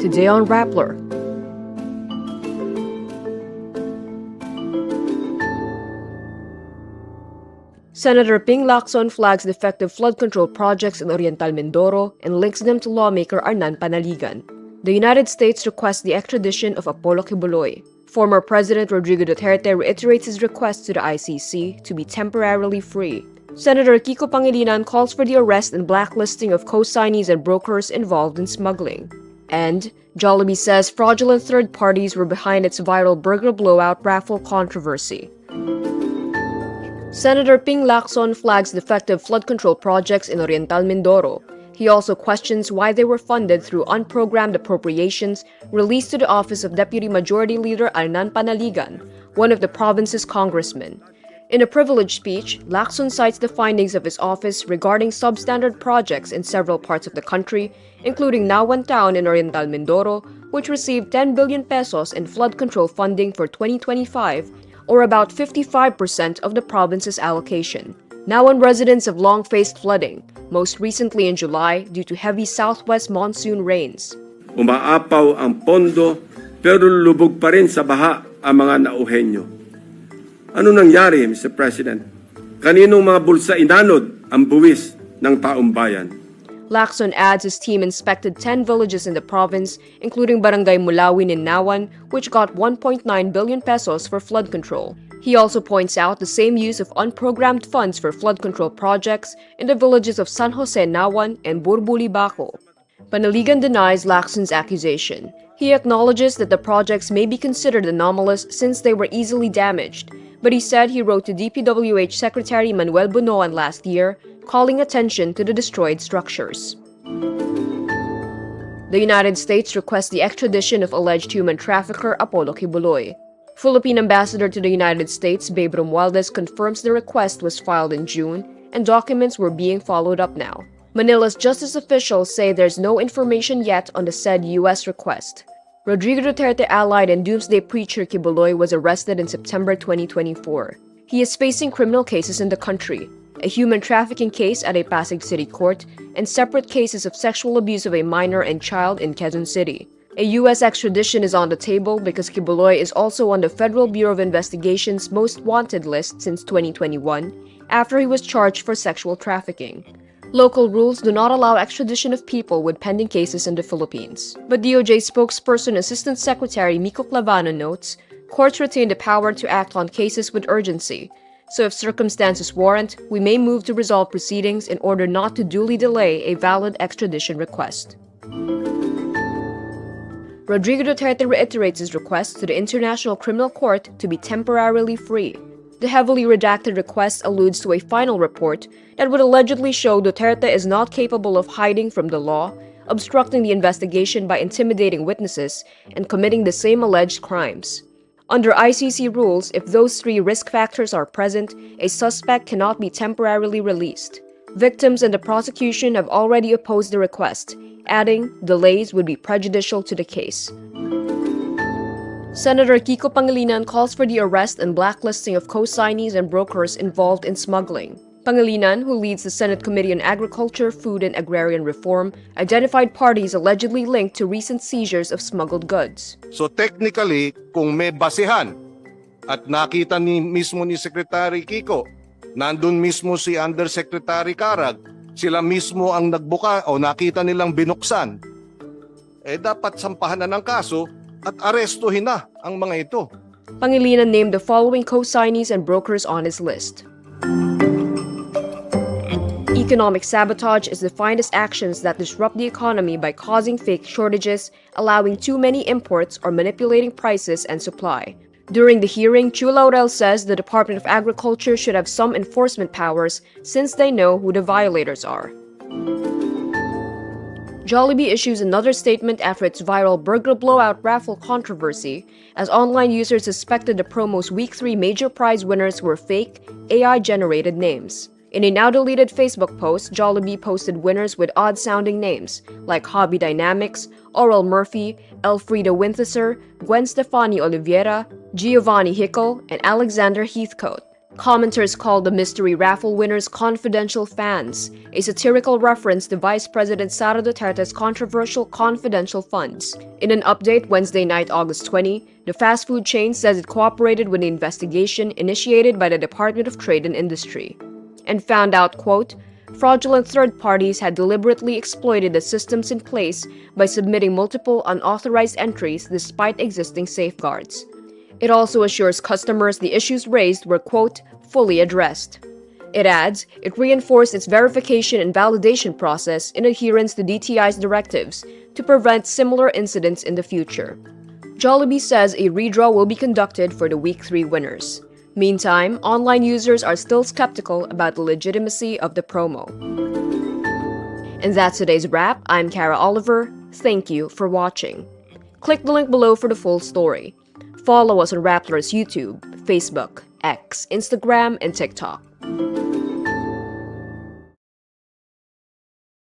Today on Rappler. Senator Ping Lacson flags defective flood control projects in Oriental Mindoro and links them to lawmaker Arnan Panaligan. The United States requests the extradition of Apollo Quiboloy. Former President Rodrigo Duterte reiterates his request to the ICC to be temporarily free. Senator Kiko Pangilinan calls for the arrest and blacklisting of consignees and brokers involved in smuggling. And Jollibee says fraudulent third parties were behind its viral burger blowout raffle controversy. Senator Ping Lacson flags defective flood control projects in Oriental Mindoro. He also questions why they were funded through unprogrammed appropriations released to the office of Deputy Majority Leader Arnan Panaligan, one of the province's congressmen. In a privileged speech, Lacson cites the findings of his office regarding substandard projects in several parts of the country, including Nawan Town in Oriental Mindoro, which received 10 billion pesos in flood control funding for 2025, or about 55% of the province's allocation. Nawan residents have long faced flooding, most recently in July due to heavy southwest monsoon rains. Umaapaw ang pondo pero lubog pa rin sa baha ang mga nauhenyo. Ano nangyari, Mr. President? Kaninong mga bulsa inanod ang buwis ng taong bayan? Lacson adds his team inspected 10 villages in the province, including Barangay Mulawin in Nawan, which got 1.9 billion pesos for flood control. He also points out the same use of unprogrammed funds for flood control projects in the villages of San Jose Nawan and Burbuli Baco. Panaligan denies Lacson's accusation. He acknowledges that the projects may be considered anomalous since they were easily damaged, but he said he wrote to DPWH Secretary Manuel Bunoan last year, calling attention to the destroyed structures. The United States requests the extradition of alleged human trafficker Apollo Quiboloy. Philippine Ambassador to the United States Babe Romualdez confirms the request was filed in June and documents were being followed up now. Manila's justice officials say there's no information yet on the said U.S. request. Rodrigo Duterte allied and doomsday preacher Quiboloy was arrested in September 2024. He is facing criminal cases in the country, a human trafficking case at a Pasig City court, and separate cases of sexual abuse of a minor and child in Quezon City. A U.S. extradition is on the table because Quiboloy is also on the Federal Bureau of Investigation's most wanted list since 2021, after he was charged for sexual trafficking. Local rules do not allow extradition of people with pending cases in the Philippines. But DOJ spokesperson Assistant Secretary Miko Clavano notes, courts retain the power to act on cases with urgency, so if circumstances warrant, we may move to resolve proceedings in order not to duly delay a valid extradition request. Rodrigo Duterte reiterates his request to the International Criminal Court to be temporarily free. The heavily redacted request alludes to a final report that would allegedly show Duterte is not capable of hiding from the law, obstructing the investigation by intimidating witnesses, and committing the same alleged crimes. Under ICC rules, if those three risk factors are present, a suspect cannot be temporarily released. Victims and the prosecution have already opposed the request, adding delays would be prejudicial to the case. Senator Kiko Pangilinan calls for the arrest and blacklisting of consignees and brokers involved in smuggling. Pangilinan, who leads the Senate Committee on Agriculture, Food and Agrarian Reform, identified parties allegedly linked to recent seizures of smuggled goods. So technically, kung may basehan at nakita mismo ni Secretary Kiko, nandun mismo si Undersecretary Carag, sila mismo ang nagbuka o nakita nilang binuksan, dapat sampahan na ng kaso at arestuhin na ang mga ito. Pangilinan named the following consignees and brokers on his list. Economic sabotage is defined as actions that disrupt the economy by causing fake shortages, allowing too many imports, or manipulating prices and supply. During the hearing, Chu Laurel says the Department of Agriculture should have some enforcement powers since they know who the violators are. Jollibee issues another statement after its viral burger blowout raffle controversy, as online users suspected the promo's Week 3 major prize winners were fake, AI-generated names. In a now-deleted Facebook post, Jollibee posted winners with odd-sounding names, like Hobby Dynamics, Oral Murphy, Elfrida Winthesser, Gwen Stefani Oliveira, Giovanni Hickel, and Alexander Heathcote. Commenters called the mystery raffle winners confidential fans, a satirical reference to Vice President Sara Duterte's controversial confidential funds. In an update Wednesday night, August 20, the fast food chain says it cooperated with the investigation initiated by the Department of Trade and Industry and found out, quote, fraudulent third parties had deliberately exploited the systems in place by submitting multiple unauthorized entries despite existing safeguards. It also assures customers the issues raised were, quote, fully addressed. It adds, it reinforced its verification and validation process in adherence to DTI's directives to prevent similar incidents in the future. Jollibee says a redraw will be conducted for the Week 3 winners. Meantime, online users are still skeptical about the legitimacy of the promo. And that's today's wrap. I'm Kara Oliver. Thank you for watching. Click the link below for the full story. Follow us on Rappler's YouTube, Facebook, X, Instagram, and TikTok.